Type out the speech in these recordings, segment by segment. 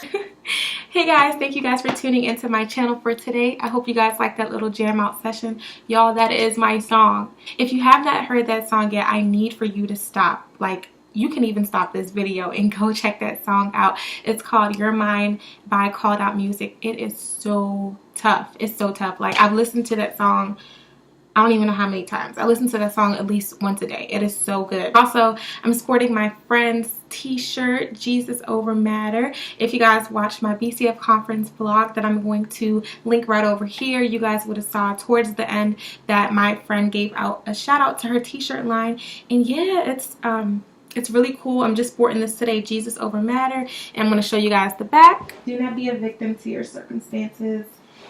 Hey guys, thank you guys for tuning into my channel for today. I hope you guys like that little jam out session. Y'all, that is my song. If you have not heard that song yet, I need for you to stop. Like, you can even stop this video and go check that song out. It's called You're Mine by CalledOut Music. It is so tough. It's so tough. Like, I've listened to that song, I don't even know how many times. I listen to that song at least once a day. It is so good. Also, I'm sporting my friend's t-shirt, Jesus Over Matter. If you guys watched my BCF conference vlog that I'm going to link right over here, you guys would have saw towards the end that my friend gave out a shout out to her t-shirt line. And yeah, it's really cool. I'm just sporting this today, Jesus Over Matter. And I'm going to show you guys the back. Do not be a victim to your circumstances.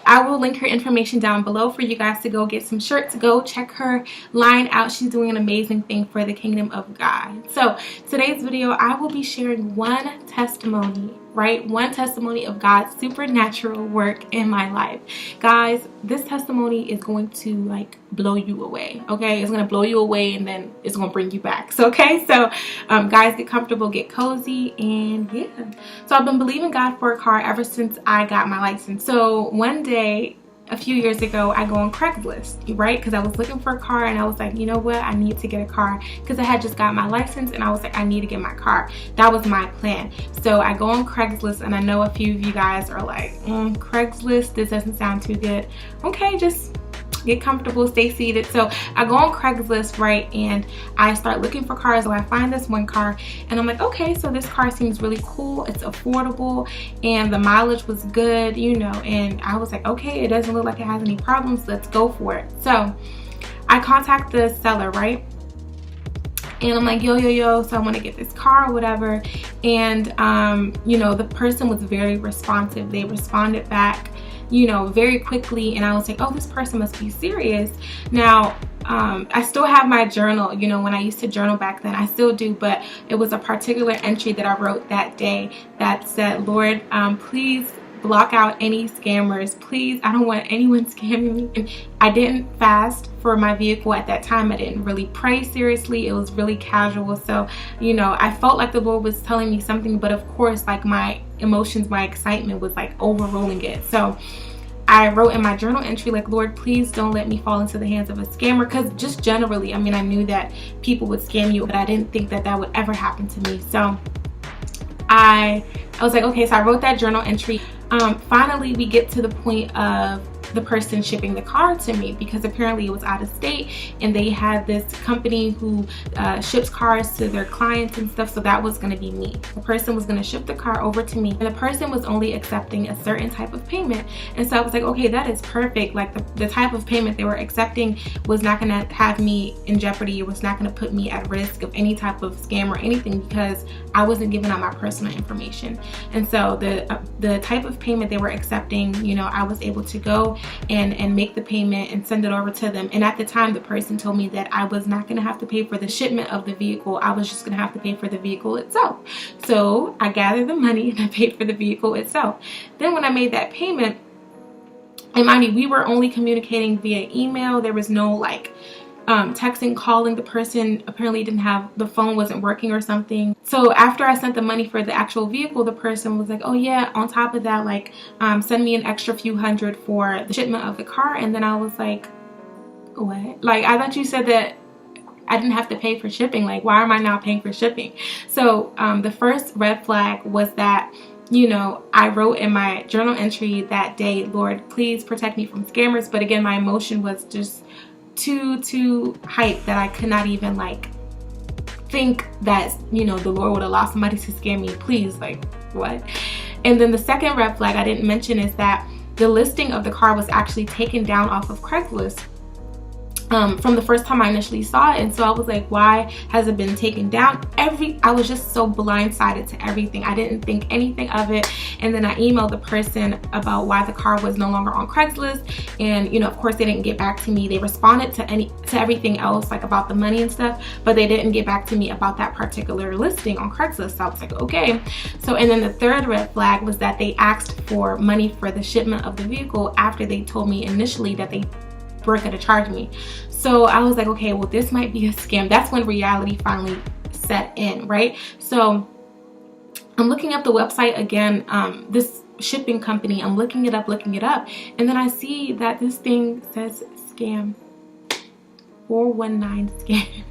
I will link her information down below for you guys to go get some shirts. Go check her line out. She's doing an amazing thing for the kingdom of God. So today's video, I will be sharing one testimony, right? One testimony of God's supernatural work in my life. Guys, this testimony is going to like blow you away, okay? It's going to blow you away and then it's going to bring you back. So, okay? So, guys, get comfortable, get cozy, and yeah. So I've been believing God for a car ever since I got my license. So one day, a few years ago, I go on Craigslist, right? Because I was looking for a car and I was like, you know what? I need to get a car because I had just got my license and I was like, I need to get my car. That was my plan. So I go on Craigslist and I know a few of you guys are like, Craigslist, this doesn't sound too good. Okay, just get comfortable, stay seated. So I go on Craigslist, right, and I start looking for cars. So I find this one car and I'm like, okay, so this car seems really cool, it's affordable, and the mileage was good, you know, and I was like, okay, it doesn't look like it has any problems, let's go for it. So I contact the seller, right, and I'm like, yo, so I want to get this car or whatever. And you know, the person was very responsive. They responded back, you know, very quickly, and I was like, oh, this person must be serious. Now, I still have my journal, you know, when I used to journal back then, I still do, but it was a particular entry that I wrote that day that said, Lord, please block out any scammers, please. I don't want anyone scamming me. And I didn't fast for my vehicle at that time. I didn't really pray seriously. It was really casual. So, you know, I felt like the Lord was telling me something, but of course, like my emotions, my excitement was like overruling it. So I wrote in my journal entry, like, Lord, please don't let me fall into the hands of a scammer. Because just generally, I mean, I knew that people would scam you, but I didn't think that that would ever happen to me. So I was like, okay, so I wrote that journal entry. Finally, we get to the point of the person shipping the car to me, because apparently it was out of state and they had this company who ships cars to their clients and stuff. So that was going to be me. The person was going to ship the car over to me, and the person was only accepting a certain type of payment. And so I was like, okay, that is perfect. Like the type of payment they were accepting was not going to have me in jeopardy. It was not going to put me at risk of any type of scam or anything, because I wasn't giving out my personal information. And so the type of payment they were accepting, you know, I was able to go and make the payment and send it over to them. And at the time, the person told me that I was not going to have to pay for the shipment of the vehicle. I was just going to have to pay for the vehicle itself. So I gathered the money and I paid for the vehicle itself. Then when I made that payment, and mind you, we were only communicating via email. There was no like texting, calling. The person apparently didn't have, the phone wasn't working or something. So after I sent the money for the actual vehicle, the person was like, oh yeah, on top of that, like send me an extra few hundred for the shipment of the car. And then I was like, what? Like, I thought you said that I didn't have to pay for shipping. Like, why am I now paying for shipping? So the first red flag was that, you know, I wrote in my journal entry that day, Lord, please protect me from scammers. But again, my emotion was just too hyped that I could not even like think that, you know, the Lord would allow somebody to scam me. Please, like, what? And then the second red flag I didn't mention is that the listing of the car was actually taken down off of Craigslist from the first time I initially saw it. And so I was like, why has it been taken down? I was just so blindsided to everything. I didn't think anything of it. And then I emailed the person about why the car was no longer on Craigslist. And, you know, of course they didn't get back to me. They responded to everything else, like about the money and stuff, but they didn't get back to me about that particular listing on Craigslist. So I was like, okay. So, and then the third red flag was that they asked for money for the shipment of the vehicle after they told me initially that they were going to charge me. So I was like, okay, well, this might be a scam. That's when reality finally set in, right? So I'm looking up the website again, this shipping company. I'm looking it up, and then I see that this thing says scam, 419 scam.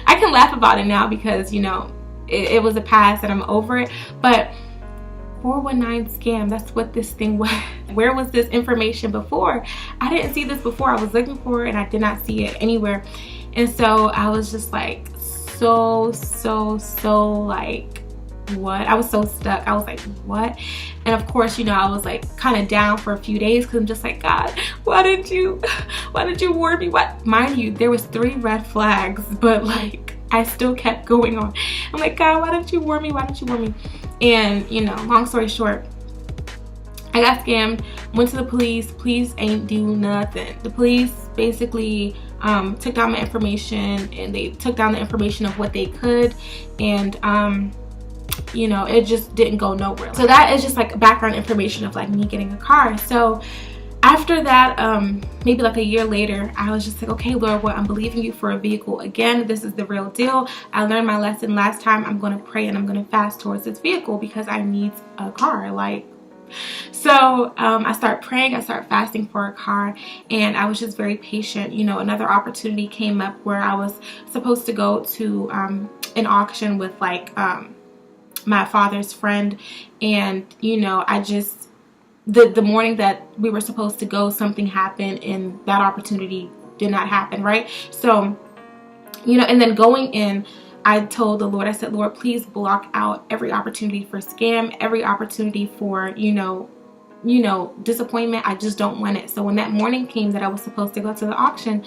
I can laugh about it now because, you know, it was a past and I'm over it, but 419 scam, that's what this thing was. Where was this information before? I didn't see this before. I was looking for it and I did not see it anywhere. And so I was just like so like, what? I was so stuck. I was like, what? And of course, you know, I was like kind of down for a few days because I'm just like, God, why did you warn me? What? Mind you, there was 3 red flags, but like I still kept going on. I'm like, God, why didn't you warn me? Why didn't you warn me? And you know, long story short, I got scammed, went to the police. Police ain't do nothing. The police basically took down my information, and they took down the information of what they could, and you know, it just didn't go nowhere. So that is just like background information of like me getting a car. So after that, maybe like a year later, I was just like, okay, Lord, well, I'm believing you for a vehicle again. This is the real deal. I learned my lesson last time. I'm going to pray and I'm going to fast towards this vehicle because I need a car. Like, so I start praying, I start fasting for a car, and I was just very patient. You know, another opportunity came up where I was supposed to go to an auction with like my father's friend, and you know, I just the morning that we were supposed to go, something happened and that opportunity did not happen, right? So, you know, and then going in, I told the Lord, I said, Lord, please block out every opportunity for scam, every opportunity for, you know, disappointment. I just don't want it. So when that morning came that I was supposed to go to the auction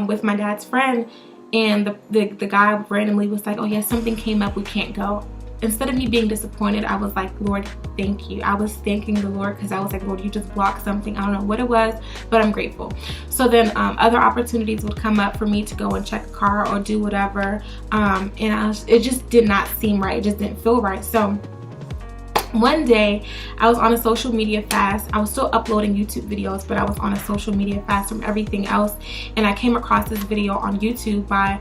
with my dad's friend, and the guy randomly was like, oh yeah, something came up, we can't go. Instead of me being disappointed, I was like, Lord, thank you. I was thanking the Lord because I was like, Lord, you just blocked something. I don't know what it was, but I'm grateful. So then other opportunities would come up for me to go and check a car or do whatever. And it just did not seem right. It just didn't feel right. So one day I was on a social media fast. I was still uploading YouTube videos, but I was on a social media fast from everything else. And I came across this video on YouTube by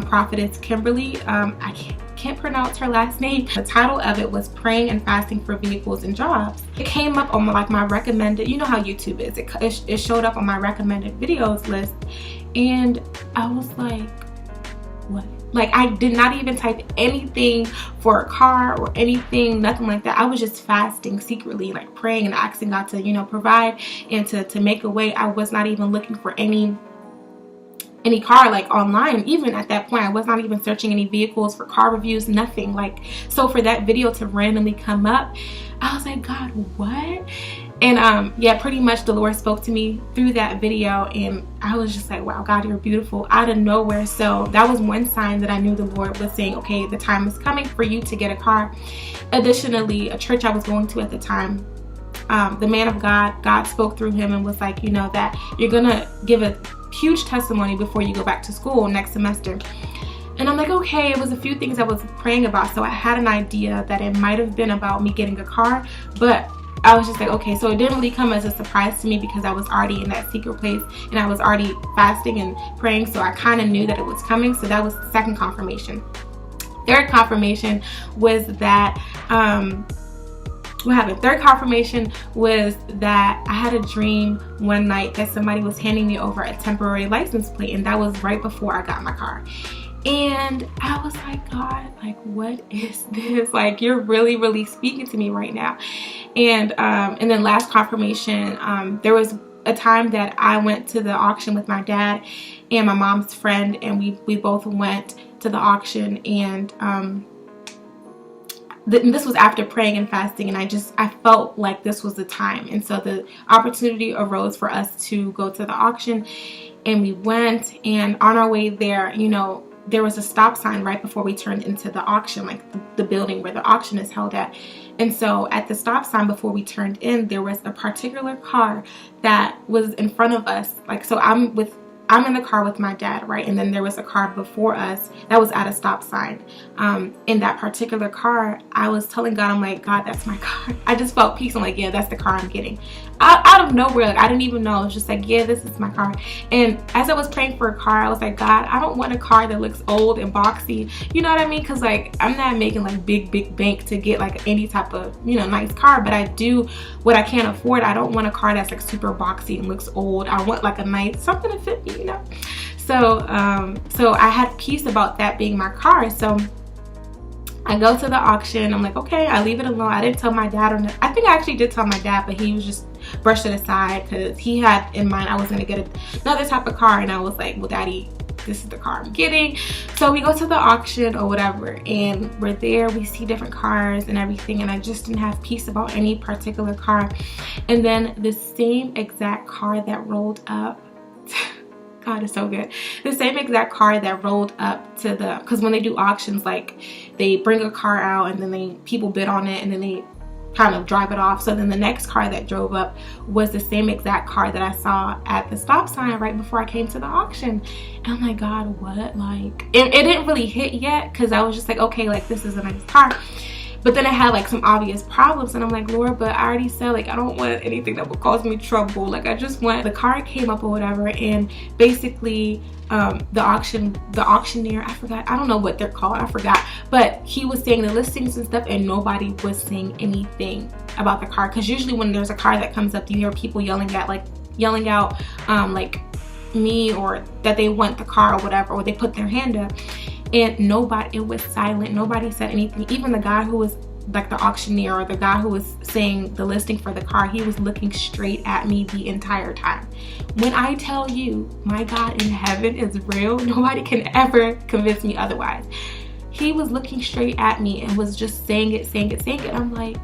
prophetess Kimberly. I can't pronounce her last name. The title of it was Praying and Fasting for Vehicles and Jobs. It came up on my recommended, you know how YouTube is, it showed up on my recommended videos list, and I was like, what? Like, I did not even type anything for a car or anything, nothing like that. I was just fasting secretly, like praying and asking God to, you know, provide and to make a way. I was not even looking for any car like online. Even at that point, I was not even searching any vehicles for car reviews, nothing. Like, so for that video to randomly come up, I was like, God, what? And yeah, pretty much the Lord spoke to me through that video, and I was just like, wow, God, you're beautiful, out of nowhere. So that was one sign that I knew the Lord was saying, okay, the time is coming for you to get a car. Additionally, a church I was going to at the time, the man of God spoke through him and was like, you know, that you're gonna give a huge testimony before you go back to school next semester. And I'm like, okay. It was a few things I was praying about, so I had an idea that it might have been about me getting a car, but I was just like, okay. So it didn't really come as a surprise to me because I was already in that secret place and I was already fasting and praying, so I kind of knew that it was coming. So that was the second confirmation. Third confirmation was that what happened? Third confirmation was that I had a dream one night that somebody was handing me over a temporary license plate, and that was right before I got my car. And I was like, God, like, what is this? Like, you're really speaking to me right now. And then last confirmation, there was a time that I went to the auction with my dad and my mom's friend, and we both went to the auction, and this was after praying and fasting, and I felt like this was the time. And so the opportunity arose for us to go to the auction, and we went. And on our way there, you know, there was a stop sign right before we turned into the auction, like the building where the auction is held at. And so at the stop sign before we turned in, there was a particular car that was in front of us. Like, so I'm with I'm in the car with my dad, right? And then there was a car before us that was at a stop sign. In that particular car, I was telling God, I'm like, God, that's my car. I just felt peace. I'm like, yeah, that's the car I'm getting. Out of nowhere, like, I didn't even know. It was just like, yeah, this is my car. And as I was praying for a car, I was like, God, I don't want a car that looks old and boxy. You know what I mean? Because like, I'm not making like big bank to get like any type of, you know, nice car, but I do what I can't afford. I don't want a car that's like super boxy and looks old. I want like a nice, something to fit me, you know? So I had peace about that being my car. So I go to the auction. I'm like, okay, I leave it alone. I didn't tell my dad, or I think I actually did tell my dad, but he was just brushed it aside because he had in mind I was gonna get another type of car, and I was like, well, Daddy, this is the car I'm getting. So we go to the auction or whatever, and we're there. We see different cars and everything, and I just didn't have peace about any particular car. And then the same exact car that rolled up. God, it's so good. The same exact car that rolled up to the, because when they do auctions, like they bring a car out and then people bid on it and then they kind of drive it off. So then the next car that drove up was the same exact car that I saw at the stop sign right before I came to the auction. And I'm like, God, what? Like, it didn't really hit yet because I was just like, okay, like this is a nice car. But then I had like some obvious problems, and I'm like, Lord, but I already said like I don't want anything that would cause me trouble. Like I just want, the car came up or whatever, and basically the auctioneer, I don't know what they're called, I forgot, but he was saying the listings and stuff, and nobody was saying anything about the car. Because usually when there's a car that comes up, you hear people yelling out like me, or that they want the car or whatever, or they put their hand up. And nobody, it was silent. Nobody said anything. Even the guy who was like the auctioneer, or the guy who was saying the listing for the car, he was looking straight at me the entire time. When I tell you my God in heaven is real, nobody can ever convince me otherwise. He was looking straight at me and was just saying it. I'm like,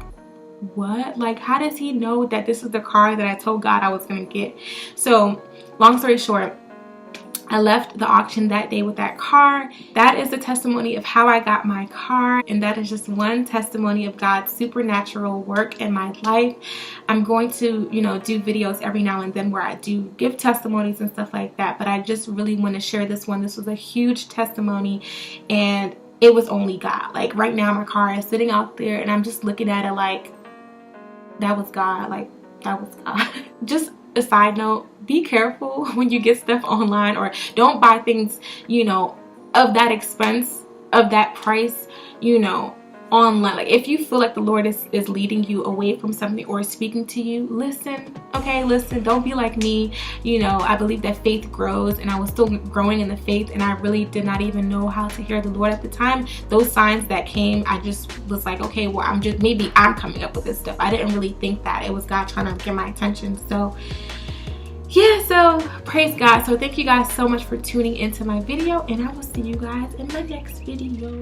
what? Like, how does he know that this is the car that I told God I was gonna get? So long story short, I left the auction that day with that car. That is the testimony of how I got my car, and that is just one testimony of God's supernatural work in my life. I'm going to, you know, do videos every now and then where I do give testimonies and stuff like that, but I just really want to share this one. This was a huge testimony, and it was only God. Like right now my car is sitting out there, and I'm just looking at it like, that was God. Like, that was God. Just a side note, be careful when you get stuff online, or don't buy things, you know, of that expense, of that price, you know, online. Like if you feel like the Lord is leading you away from something or speaking to you, listen. Okay, listen. Don't be like me. You know, I believe that faith grows, and I was still growing in the faith, and I really did not even know how to hear the Lord at the time. Those signs that came, I just was like, okay, well, maybe I'm coming up with this stuff. I didn't really think that it was God trying to get my attention. So yeah, so praise God. So thank you guys so much for tuning into my video, and I will see you guys in my next video.